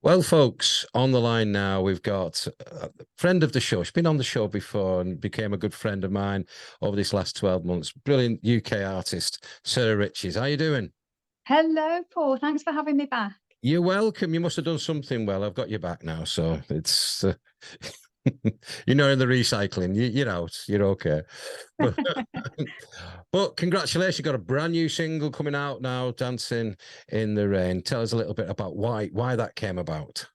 Well, folks, on the line now, we've got a friend of the show. She's been on the show before and became a good friend of mine over this last 12 months. Brilliant UK artist, Sarah Riches. How you doing? Hello, Paul. Thanks for having me back. You're welcome. You must have done something well. I've got you back now, so it's you're not in the recycling. You're out. You're okay. But, but congratulations, you got a brand new single coming out now, "Dancing in the Rain." Tell us a little bit about why that came about.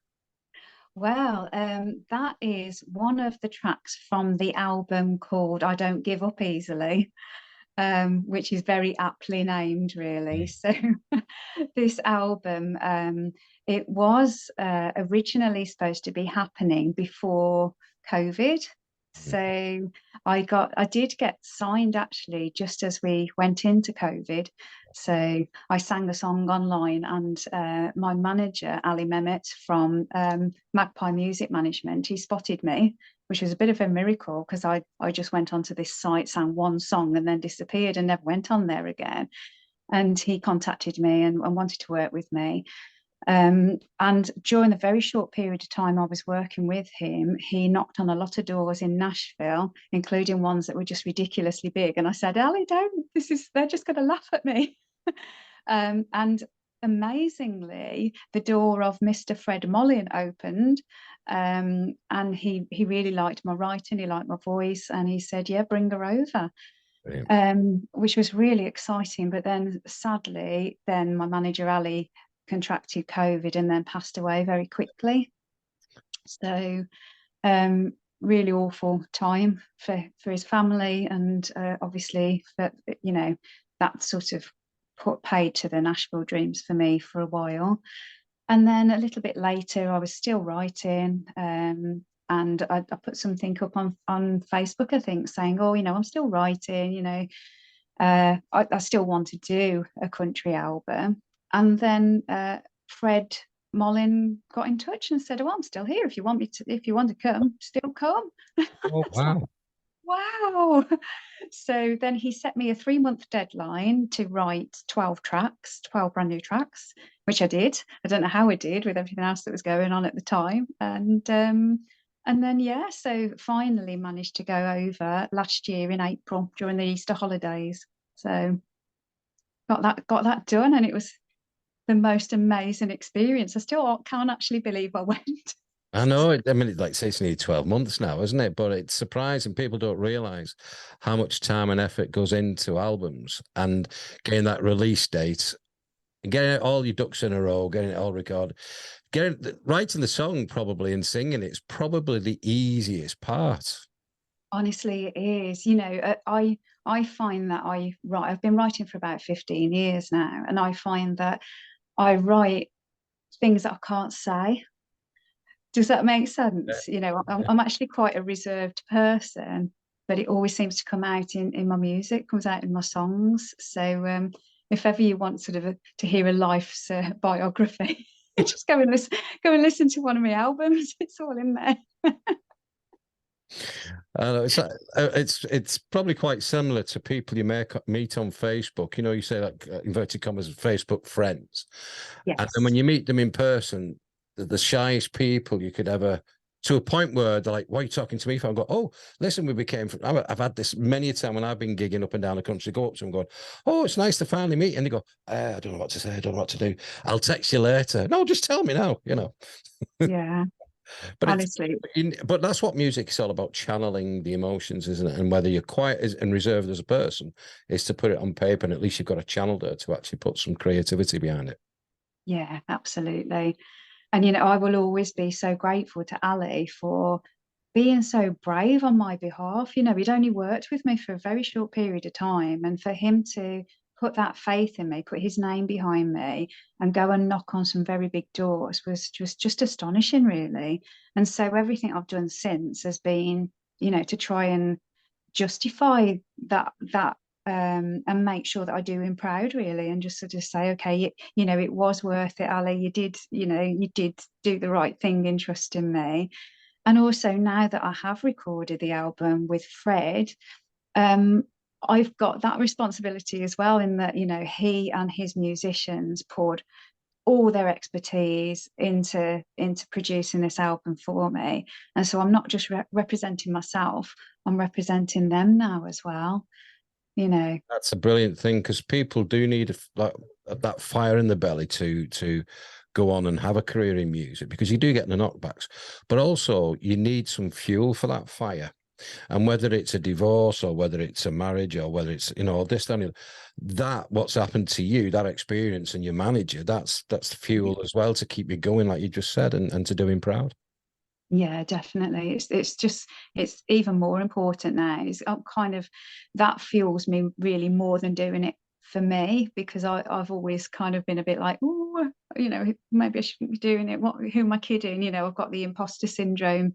Well, that is one of the tracks from the album called I Don't Give Up Easily, which is very aptly named, really. So this album, it was originally supposed to be happening before COVID. So I did get signed actually just as we went into COVID. So I sang a song online, and my manager, Ali Mehmet from Magpie Music Management, he spotted me, which was a bit of a miracle because I just went onto this site, sang one song, and then disappeared and never went on there again. And he contacted me and wanted to work with me. And during the very short period of time I was working with him, he knocked on a lot of doors in Nashville, including ones that were just ridiculously big. And I said, Ali, don't, they're just going to laugh at me. And amazingly, the door of Mr. Fred Mollin opened, and he really liked my writing, he liked my voice, and he said, yeah, bring her over. Brilliant. Which was really exciting. But then sadly, then my manager Ali contracted COVID and then passed away very quickly. So really awful time for his family, and obviously for, you know, that sort of paid to the Nashville dreams for me for a while. And then a little bit later I was still writing, and I put something up on Facebook, I think, saying, oh, you know, I'm still writing, you know, I still want to do a country album. And then Fred Mollin got in touch and said, oh, I'm still here. If you want me to, if you want to come, still come. Oh, It's like, wow. wow. So then he set me a 3-month deadline to write 12 tracks, 12 brand new tracks, which I did. I don't know how I did with everything else that was going on at the time. And then yeah, so finally managed to go over last year in April during the Easter holidays. So got that done, and it was the most amazing experience. I still can't actually believe I went. I know. I mean, like say, it's nearly 12 months now, isn't it? But it's surprising. People don't realize how much time and effort goes into albums and getting that release date, getting all your ducks in a row, getting it all recorded, writing the song probably and singing it's probably the easiest part. Honestly, it is. You know, I find that I write. I've been writing for about 15 years now, and I find that I write things that I can't say. Does that make sense? You know, I'm actually quite a reserved person, but it always seems to come out in my music, comes out in my songs. So if ever you want sort of to hear a life's biography, just go and listen to one of my albums. It's all in there. It's probably quite similar to people you meet on Facebook. You know, you say like inverted commas Facebook friends, and then when Yes. you meet them in person, the shyest people you could ever. To a point where they're like, "Why are you talking to me for?" I go, "Oh, listen, we became. I've had this many a time when I've been gigging up and down the country. Go up to them, going, "Oh, it's nice to finally meet." And they go, "I don't know what to say. I don't know what to do. I'll text you later." No, just tell me now. You know. Yeah. But it's Honestly, but that's what music is all about, channeling the emotions, isn't it? And whether you're quiet and reserved as a person is to put it on paper, and at least you've got a channel there to actually put some creativity behind it. yeah, absolutely. And you know, I will always be so grateful to Ali for being so brave on my behalf. You know, he'd only worked with me for a very short period of time, and for him to put that faith in me, put his name behind me, and go and knock on some very big doors was just astonishing, really. And so everything I've done since has been, you know, to try and justify that and make sure that I do him proud, really, and just sort of say, okay, you know, it was worth it, Ali. You did, you know, you did do the right thing in trusting me. And also now that I have recorded the album with Fred, um, I've got that responsibility as well, in that, you know, he and his musicians poured all their expertise into producing this album for me. And so I'm not just representing myself, I'm representing them now as well, you know. That's a brilliant thing, because people do need like that fire in the belly to go on and have a career in music, because you do get the knockbacks, but also you need some fuel for that fire. And whether it's a divorce or whether it's a marriage or whether it's, you know, this, that what's happened to you, that experience and your manager, that's the fuel as well to keep you going, like you just said, and to do him proud. Yeah, definitely. It's even more important now. It's kind of that fuels me really more than doing it for me, because I've always kind of been a bit like, oh, you know, maybe I shouldn't be doing it. Who am I kidding? You know, I've got the imposter syndrome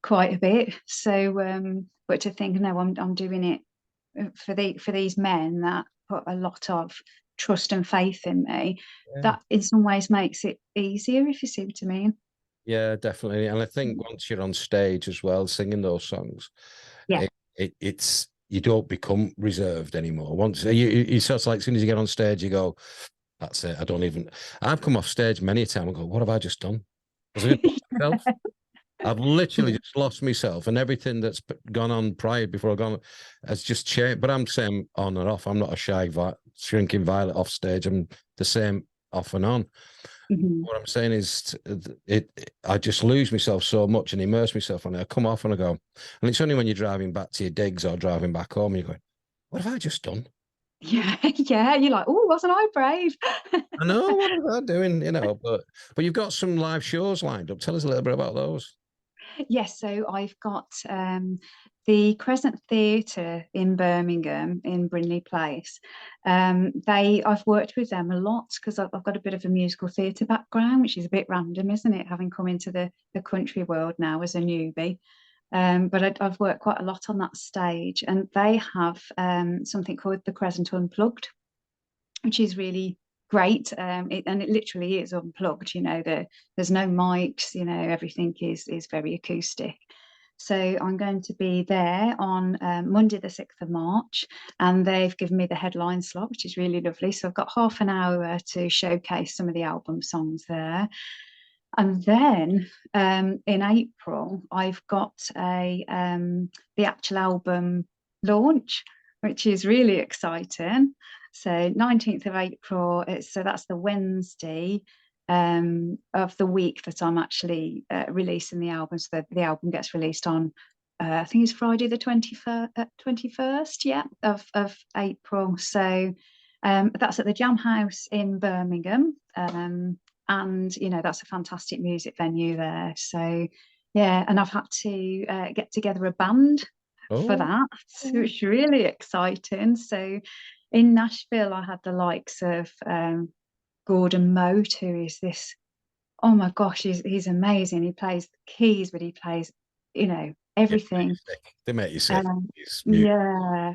quite a bit. So, but to think, no, I'm doing it for these men that put a lot of trust and faith in me. Yeah. That in some ways makes it easier, if you see what I mean. Yeah, definitely. And I think once you're on stage as well, singing those songs, Yeah. it's you don't become reserved anymore. Once you sort of like, as soon as you get on stage, you go, that's it. I don't even. I've come off stage many a time and go, what have I just done? Was I myself? I've literally just lost myself, and everything that's gone on prior before I've gone has just changed. But I'm saying on and off. I'm not a shy, shrinking violet off stage. I'm the same off and on. Mhm. What I'm saying is, I just lose myself so much and immerse myself on it. I come off and I go, and it's only when you're driving back to your digs or driving back home, you're going, what have I just done? Yeah, yeah. You're like, oh, wasn't I brave? I know, what am I doing? You know, but you've got some live shows lined up. Tell us a little bit about those. Yes, so I've got the Crescent Theatre in Birmingham in Brindley Place. I've worked with them a lot because I've got a bit of a musical theatre background, which is a bit random, isn't it? Having come into the country world now as a newbie. But I've worked quite a lot on that stage, and they have something called the Crescent Unplugged, which is really great. And it literally is unplugged. You know, there's no mics. You know, everything is very acoustic. So I'm going to be there on Monday, the 6th of March, and they've given me the headline slot, which is really lovely. So I've got half an hour to showcase some of the album songs there. And then in April, I've got the actual album launch, which is really exciting. So 19th of April, so that's the Wednesday of the week that I'm actually releasing the album. So the album gets released on, I think it's Friday the 21st, yeah, of April. So that's at the Jam House in Birmingham. And you know, that's a fantastic music venue there. So yeah, and I've had to get together a band for Oh, that, which is really exciting. So in Nashville, I had the likes of Gordon Mote, who is this, oh my gosh, he's amazing. He plays the keys, but he plays, you know, yeah, everything. they make you sick. Um, It's mute. yeah,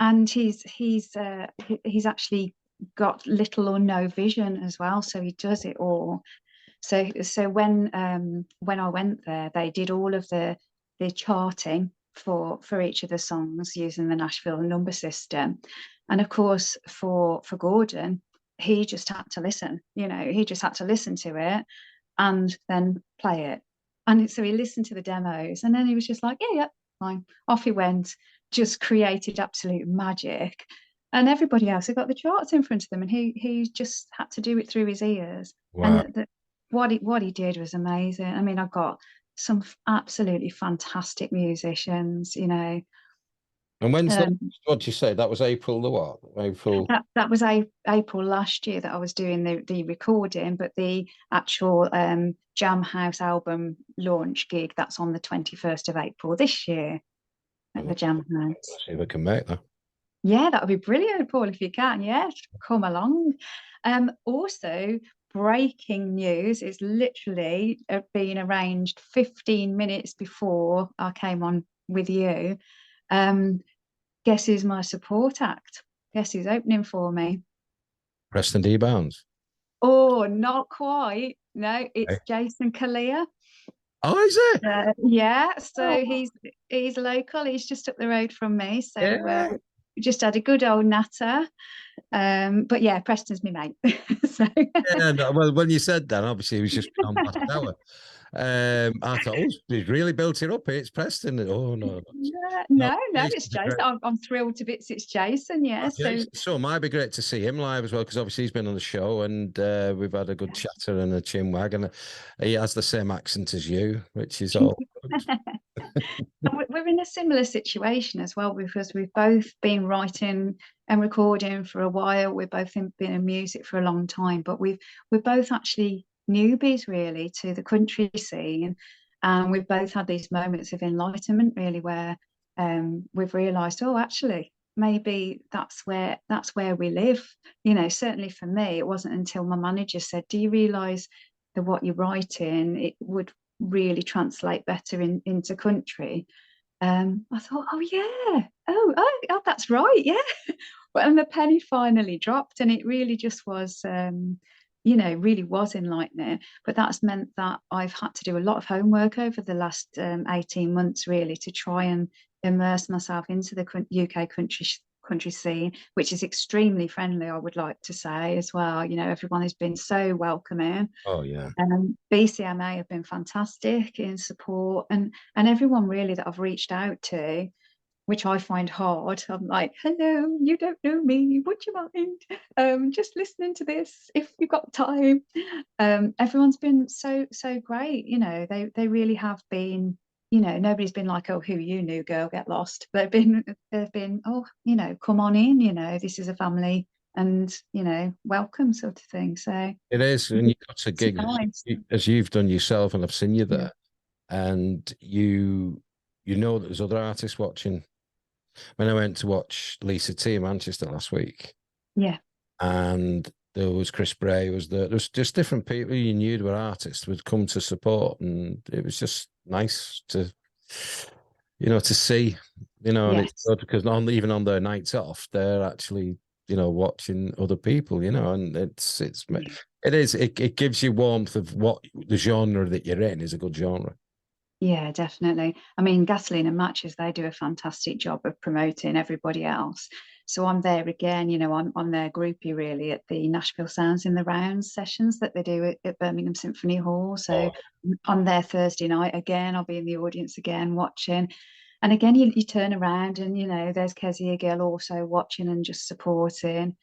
and he's actually got little or no vision as well, so he does it all. So when I went there, they did all of the charting for each of the songs using the Nashville number system, and of course for Gordon, he just had to listen. You know, he just had to listen to it and then play it. And so he listened to the demos, and then he was just like, yeah, yeah, fine. Off he went, just created absolute magic. And everybody else had got the charts in front of them, and he just had to do it through his ears. And Wow. what he did was amazing. I mean, I've got some absolutely fantastic musicians, you know. And when's the, Um, what did you say? That was April the what? April. that was April last year that I was doing the recording, but the actual Jam House album launch gig, that's on the 21st of April this year at the Oh, Jam House. let's see if I can make that. Yeah, that would be brilliant, Paul, if you can. Yeah, come along. Also, breaking news is literally being arranged 15 minutes before I came on with you. Um, guess who's my support act? Guess who's opening for me? Preston D Bounds. Oh, not quite. No, Okay. it's Jason Kalia. Oh, is it? Yeah, so Oh, he's local. He's just up the road from me. So yeah. we just had a good old natter. But yeah, Preston's my mate. So Yeah, no, well, when you said that, obviously he was just on past hour. I thought, oh, he's really built it up. It's Preston. Oh no, no, no, it's Jason's a Jason. great. I'm thrilled to bits. It's Jason. Yeah. Oh, So So it might be great to see him live as well, because obviously he's been on the show and we've had a good chatter and a chin wag, and he has the same accent as you, which is all good. we're in a similar situation as well, because we've both been writing and recording for a while. We've both been in music for a long time, but we're both actually newbies really to the country scene, and we've both had these moments of enlightenment really, where we've realised, oh, actually, maybe that's where we live. You know, certainly for me, it wasn't until my manager said, "Do you realise that what you're writing, it would really translate better into country?" I thought, oh yeah, oh, that's right, yeah. Well, and the penny finally dropped, and it really just was, really was enlightening. But that's meant that I've had to do a lot of homework over the last 18 months, really, to try and immerse myself into the UK country scene, which is extremely friendly, I would like to say as well. You know, everyone has been so welcoming. Oh yeah. BCMA have been fantastic in support, and everyone really that I've reached out to, which I find hard. I'm like, hello, you don't know me, would you mind just listening to this if you've got time? Everyone's been so great. You know, they really have been. You know, nobody's been like, oh, who are you, new girl, get lost. They've been, oh, you know, come on in. You know, this is a family, and you know, welcome, sort of thing. So It is, and you got a gig nice. as you've done yourself, and I've seen you Yeah. there, and you know that there's other artists watching. When I went to watch Lisa T in Manchester last week, Yeah. and there was Chris Bray was there. There's just different people you knew were artists would come to support, and it was just nice to, to see, and it's Yes. good because even on their nights off, they're actually, watching other people, and it gives you warmth of what the genre that you're in is a good genre. Yeah, definitely. I mean, Gasoline and Matches, they do a fantastic job of promoting everybody else. So I'm there again, you know, I'm their groupie really at the Nashville Sounds in the Rounds sessions that they do at Birmingham Symphony Hall. So I'm there Thursday night again. I'll be in the audience again watching. And again, you turn around and, you know, there's Kezia Gill also watching and just supporting,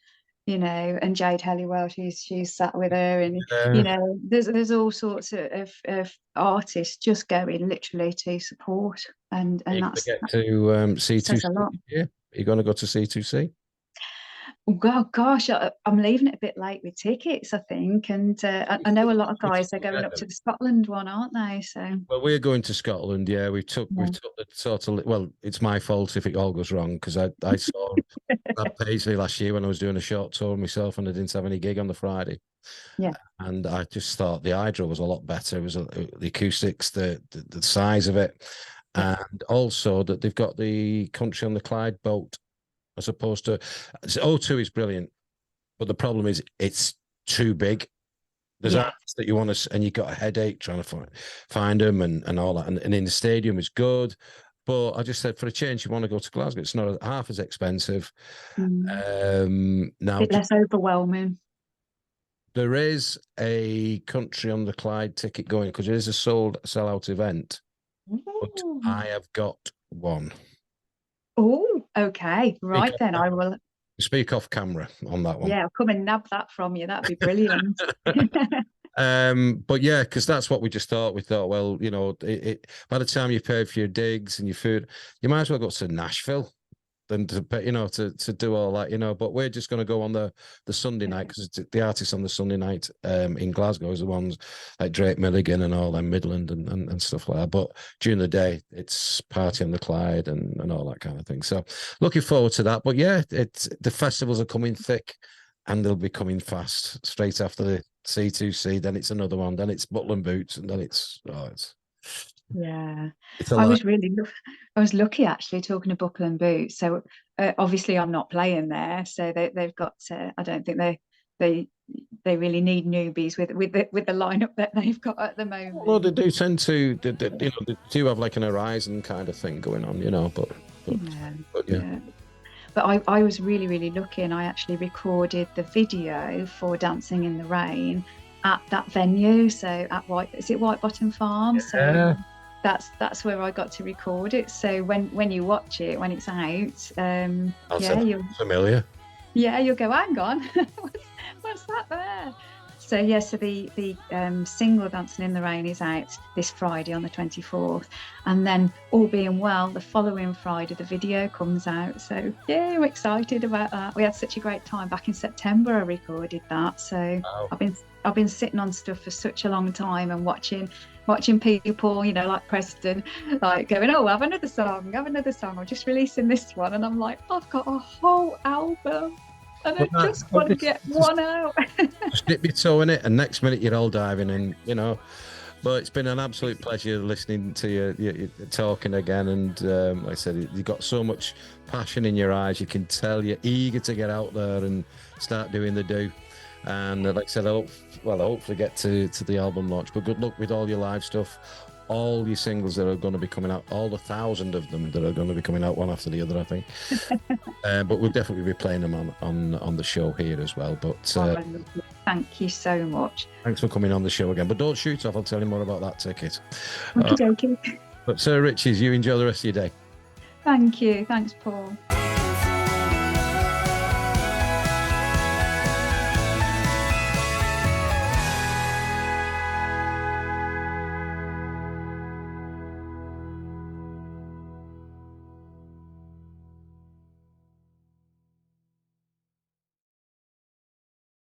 you know, and Jade Helliwell, she's sat with her, and you know, there's all sorts of artists just going literally to support, and that's get to says C2C. a lot. Yeah, are you going to go to C2C? Oh God, gosh, I'm leaving it a bit late with tickets, I think, and I know a lot of guys are going up to the Scotland one, aren't they? So Well, we're going to Scotland. Yeah, we took yeah. the sort of. Well, it's my fault if it all goes wrong, because I saw Brad Paisley last year when I was doing a short tour myself, and I didn't have any gig on the Friday. Yeah. And I just thought the Hydro was a lot better. It was the acoustics, the size of it, Yeah. and also that they've got the Country on the Clyde boat as opposed to O2 is brilliant, but the problem is it's too big. There's artists that you want to, and you got a headache trying to find them and all that. And in the stadium is good, but I just said for a change, you want to go to Glasgow. It's not half as expensive. Now, Bit less overwhelming. there is a Country on the Clyde ticket going because it is a sell-out event. But I have got one. Oh, okay. Right then, I will Speak off camera on that one. Yeah, I'll come and nab that from you. That'd be brilliant. But yeah, because that's what we just thought. We thought, well, by the time you pay for your digs and your food, you might as well go to Nashville than to pay, to do all that, but we're just going to go on the Sunday night, because the artists on the Sunday night in Glasgow is the ones like Drake Milligan and all them Midland and stuff like that. But during the day, it's Party on the Clyde and all that kind of thing. So looking forward to that. But yeah, the festivals are coming thick, and they'll be coming fast straight after the C2C. Then it's another one. Then it's Butler and Boots, and then it's yeah. I was lucky actually, talking to Buckle and Boots. So obviously I'm not playing there, so they've got I don't think they really need newbies with the lineup that they've got at the moment. Well, they do tend to, they do have like an Horizon kind of thing going on, but yeah. but I was really, really lucky, and I actually recorded the video for Dancing in the Rain at that venue. So at White Bottom Farm? Yeah. So that's where I got to record it. So when you watch it, when it's out, you'll go, hang on, what's that there? So yeah, so the single Dancing in the Rain is out this Friday on the 24th, and then all being well, the following Friday the video comes out. So yeah, I'm excited about that. We had such a great time back in September. I recorded that, so Wow. I've been sitting on stuff for such a long time and watching people, like Preston, like going, oh, have another song, or just releasing this one, and I'm like, I've got a whole album. And I just want to get one out. Just dip your toe in it, and next minute you're all diving in, But it's been an absolute pleasure listening to you talking again. And like I said, you've got so much passion in your eyes. You can tell you're eager to get out there and start doing the do. And like I said, I hopefully get to the album launch. But good luck with all your live stuff, all your singles that are going to be coming out, all the 1,000 of them that are going to be coming out one after the other, I think. But we'll definitely be playing them on the show here as well. But thank you so much. Thanks for coming on the show again. But don't shoot off. I'll tell you more about that ticket. Okay. But Sir Richies, you enjoy the rest of your day. Thank you. Thanks, Paul.